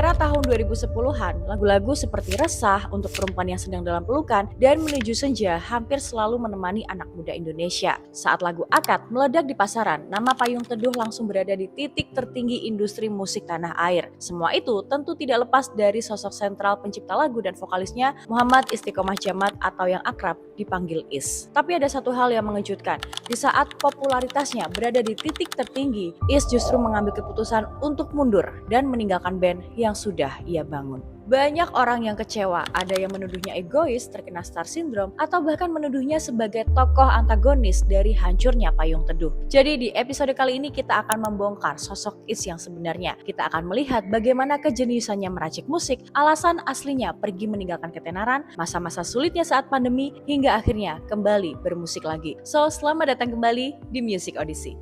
era tahun 2010-an, lagu-lagu seperti Resah untuk perempuan yang sedang dalam pelukan dan Menuju Senja hampir selalu menemani anak muda Indonesia. Saat lagu Akad meledak di pasaran, nama Payung Teduh langsung berada di titik tertinggi industri musik tanah air. Semua itu tentu tidak lepas dari sosok sentral pencipta lagu dan vokalisnya Muhammad Istiqomah Djamat atau yang akrab dipanggil Is. Tapi ada satu hal yang mengejutkan, di saat popularitasnya berada di titik tertinggi, Is justru mengambil keputusan untuk mundur dan meninggalkan band yang sudah ia bangun. Banyak orang yang kecewa, ada yang menuduhnya egois, terkena star syndrome, atau bahkan menuduhnya sebagai tokoh antagonis dari hancurnya Payung Teduh. Jadi di episode kali ini kita akan membongkar sosok Is yang sebenarnya. Kita akan melihat bagaimana kejeniusannya meracik musik, alasan aslinya pergi meninggalkan ketenaran, masa-masa sulitnya saat pandemi, hingga akhirnya kembali bermusik lagi. So, selamat datang kembali di Music Odyssey.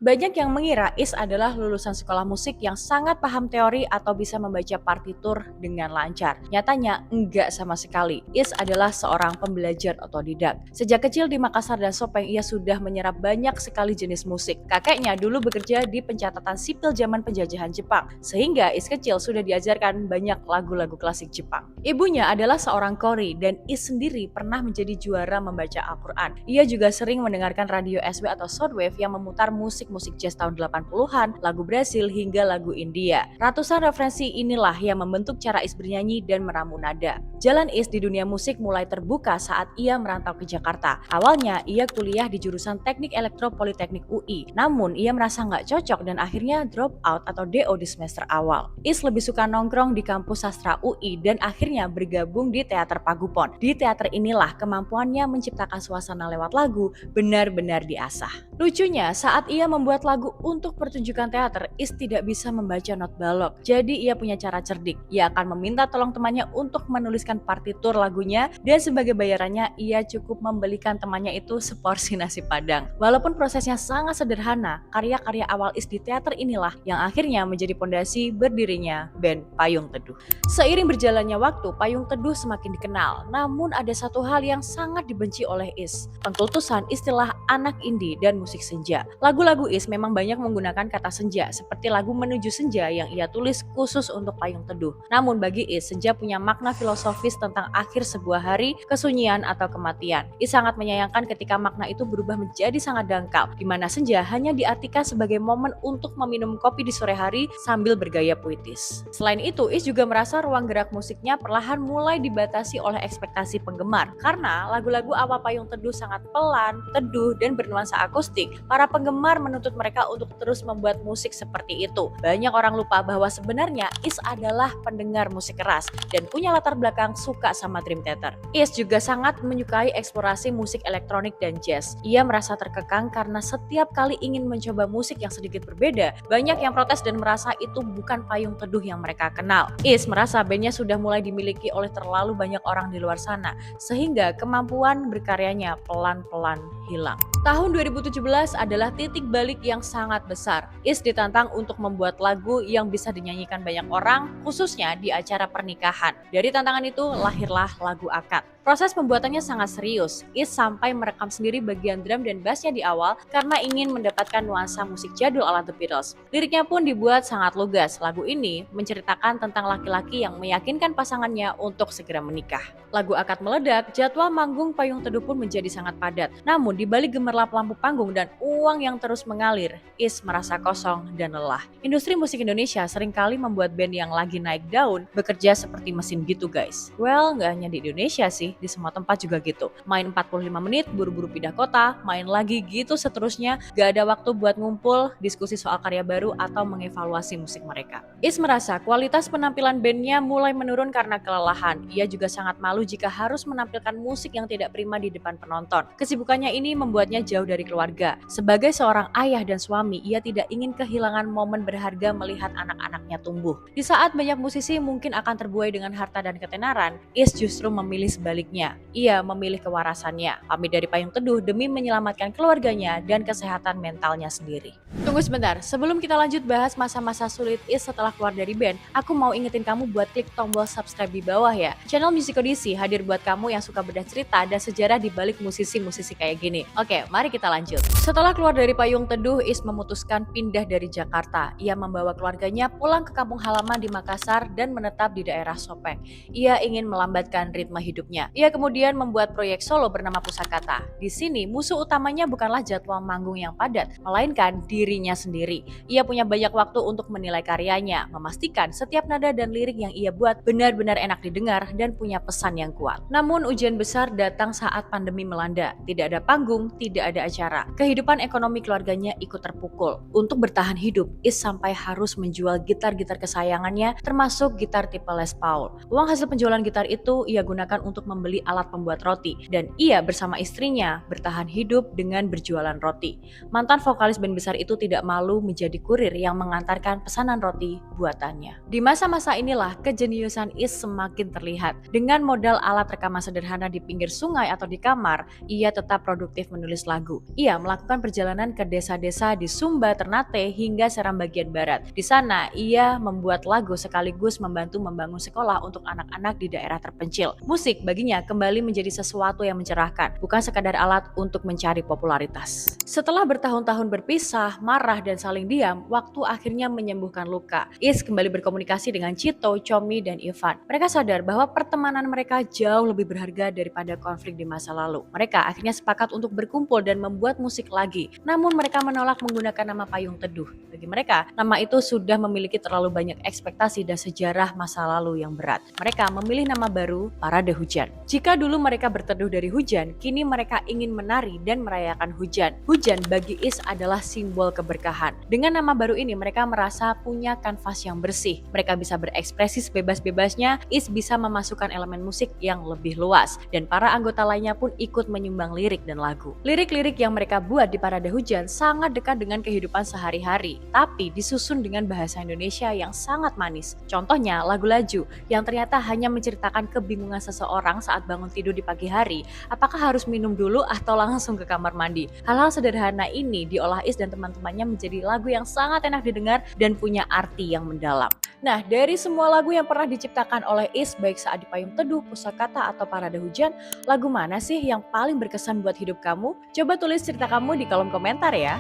Banyak yang mengira Is adalah lulusan sekolah musik yang sangat paham teori atau bisa membaca partitur dengan lancar. Nyatanya enggak sama sekali. Is adalah seorang pembelajar otodidak. Sejak kecil di Makassar dan Sopeng ia sudah menyerap banyak sekali jenis musik. Kakeknya dulu bekerja di pencatatan sipil zaman penjajahan Jepang, sehingga Is kecil sudah diajarkan banyak lagu-lagu klasik Jepang. Ibunya adalah seorang kori dan Is sendiri pernah menjadi juara membaca Al-Quran. Ia juga sering mendengarkan radio SW atau Soundwave yang memutar musik jazz tahun 80-an, lagu Brasil hingga lagu India. Ratusan referensi inilah yang membentuk cara Is bernyanyi dan meramu nada. Jalan Is di dunia musik mulai terbuka saat ia merantau ke Jakarta. Awalnya ia kuliah di jurusan Teknik Elektro Politeknik UI, namun ia merasa nggak cocok dan akhirnya drop out atau DO di semester awal. Is lebih suka nongkrong di kampus sastra UI dan akhirnya bergabung di Teater Pagupon. Di teater inilah kemampuannya menciptakan suasana lewat lagu benar-benar diasah. Lucunya, saat ia membuat lagu untuk pertunjukan teater, Is tidak bisa membaca not balok. Jadi ia punya cara cerdik. Ia akan meminta tolong temannya untuk menuliskan partitur lagunya dan sebagai bayarannya ia cukup membelikan temannya itu seporsi nasi padang. Walaupun prosesnya sangat sederhana, karya-karya awal Is di teater inilah yang akhirnya menjadi pondasi berdirinya band Payung Teduh. Seiring berjalannya waktu, Payung Teduh semakin dikenal. Namun ada satu hal yang sangat dibenci oleh Is, pengkultusan istilah anak indie dan musik senja. Lagu-lagu Is memang banyak menggunakan kata senja, seperti lagu Menuju Senja yang ia tulis khusus untuk Payung Teduh. Namun bagi Is, senja punya makna filosofis tentang akhir sebuah hari, kesunyian atau kematian. Is sangat menyayangkan ketika makna itu berubah menjadi sangat dangkal, di mana senja hanya diartikan sebagai momen untuk meminum kopi di sore hari sambil bergaya puitis. Selain itu, Is juga merasa ruang gerak musiknya perlahan mulai dibatasi oleh ekspektasi penggemar. Karena lagu-lagu awal Payung Teduh sangat pelan, teduh, dan bernuansa akustik, para penggemar menuntut mereka untuk terus membuat musik seperti itu. Banyak orang lupa bahwa sebenarnya Is adalah pendengar musik keras dan punya latar belakang suka sama Dream Theater. Is juga sangat menyukai eksplorasi musik elektronik dan jazz. Ia merasa terkekang karena setiap kali ingin mencoba musik yang sedikit berbeda, banyak yang protes dan merasa itu bukan Payung Teduh yang mereka kenal. Is merasa bandnya sudah mulai dimiliki oleh terlalu banyak orang di luar sana, sehingga kemampuan berkaryanya pelan-pelan hilang. Tahun 2017 adalah titik balik yang sangat besar. Is ditantang untuk membuat lagu yang bisa dinyanyikan banyak orang, khususnya di acara pernikahan. Dari tantangan itu lahirlah lagu Akad. Proses pembuatannya sangat serius. Is sampai merekam sendiri bagian drum dan bassnya di awal karena ingin mendapatkan nuansa musik jadul ala The Beatles. Liriknya pun dibuat sangat lugas. Lagu ini menceritakan tentang laki-laki yang meyakinkan pasangannya untuk segera menikah. Lagu Akad meledak, jadwal manggung Payung Teduh pun menjadi sangat padat. Namun di balik gemerlap lampu panggung dan uang yang terus mengalir, Is merasa kosong dan lelah. Industri musik Indonesia seringkali membuat band yang lagi naik daun bekerja seperti mesin gitu guys. Well, nggak hanya di Indonesia sih, di semua tempat juga gitu. Main 45 menit, buru-buru pindah kota, main lagi gitu seterusnya, gak ada waktu buat ngumpul, diskusi soal karya baru atau mengevaluasi musik mereka. Is merasa kualitas penampilan bandnya mulai menurun karena kelelahan. Ia juga sangat malu jika harus menampilkan musik yang tidak prima di depan penonton. Kesibukannya ini membuatnya jauh dari keluarga. Sebagai seorang ayah dan suami, ia tidak ingin kehilangan momen berharga melihat anak-anaknya tumbuh. Di saat banyak musisi mungkin akan terbuai dengan harta dan ketenaran, Is justru memilih sebaliknya. Ia memilih kewarasannya, pamit dari Payung Teduh demi menyelamatkan keluarganya dan kesehatan mentalnya sendiri. Tunggu sebentar, sebelum kita lanjut bahas masa-masa sulit Is setelah keluar dari band, aku mau ingetin kamu buat klik tombol subscribe di bawah ya. Channel Music Odyssey hadir buat kamu yang suka bedah cerita dan sejarah di balik musisi-musisi kayak gini. Oke, mari kita lanjut. Setelah keluar dari Payung Teduh, Is memutuskan pindah dari Jakarta. Ia membawa keluarganya pulang ke kampung halaman di Makassar dan menetap di daerah Sopeng. Ia ingin melambatkan ritme hidupnya. Ia kemudian membuat proyek solo bernama Pusakata. Di sini, musuh utamanya bukanlah jadwal manggung yang padat, melainkan dirinya sendiri. Ia punya banyak waktu untuk menilai karyanya, memastikan setiap nada dan lirik yang ia buat benar-benar enak didengar dan punya pesan yang kuat. Namun ujian besar datang saat pandemi melanda. Tidak ada panggung, tidak ada acara. Kehidupan ekonomi keluarganya ikut terpukul. Untuk bertahan hidup, Is sampai harus menjual gitar-gitar kesayangannya, termasuk gitar tipe Les Paul. Uang hasil penjualan gitar itu ia gunakan untuk membeli alat pembuat roti, dan ia bersama istrinya bertahan hidup dengan berjualan roti. Mantan vokalis band besar itu tidak malu menjadi kurir yang mengantarkan pesanan roti buatannya. Di masa-masa inilah kejeniusan Is semakin terlihat. Dengan modal alat rekaman sederhana di pinggir sungai atau di kamar, ia tetap produktif menulis lagu. Ia melakukan perjalanan ke desa-desa di Sumba, Ternate, hingga Seram bagian barat. Di sana, ia membuat lagu sekaligus membantu membangun sekolah untuk anak-anak di daerah terpencil. Musik baginya kembali menjadi sesuatu yang mencerahkan, bukan sekadar alat untuk mencari popularitas. Setelah bertahun-tahun berpisah, marah, dan saling diam, waktu akhirnya menyembuhkan luka. Is kembali berkomunikasi dengan Cito, Chomi, dan Ivan. Mereka sadar bahwa pertemanan mereka jauh lebih berharga daripada konflik di masa lalu. Mereka akhirnya sepakat untuk berkumpul dan membuat musik lagi. Namun mereka menolak menggunakan nama Payung Teduh. Bagi mereka, nama itu sudah memiliki terlalu banyak ekspektasi dan sejarah masa lalu yang berat. Mereka memilih nama baru, Parade Hujan. Jika dulu mereka berteduh dari hujan, kini mereka ingin menari dan merayakan hujan. Hujan bagi Is adalah simbol keberkahan. Dengan nama baru ini, mereka merasa punya kanvas yang bersih. Mereka bisa berekspresi sebebas-bebasnya. Is bisa memasukkan elemen musik yang lebih luas. Dan para anggota lainnya pun ikut menyumbang lirik dan lagu. Lirik-lirik yang mereka buat di Parade Hujan sangat dekat dengan kehidupan sehari-hari, tapi disusun dengan bahasa Indonesia yang sangat manis. Contohnya lagu Laju, yang ternyata hanya menceritakan kebingungan seseorang saat bangun tidur di pagi hari, apakah harus minum dulu atau langsung ke kamar mandi. Hal-hal sederhana ini diolah Is dan teman-temannya menjadi lagu yang sangat enak didengar dan punya arti yang mendalam. Nah, dari semua lagu yang pernah diciptakan oleh Is, baik saat di Payung Teduh, Pusakata, atau Parade Hujan, lagu mana sih yang paling berkesan buat hidup kamu? Coba tulis cerita kamu di kolom komentar ya.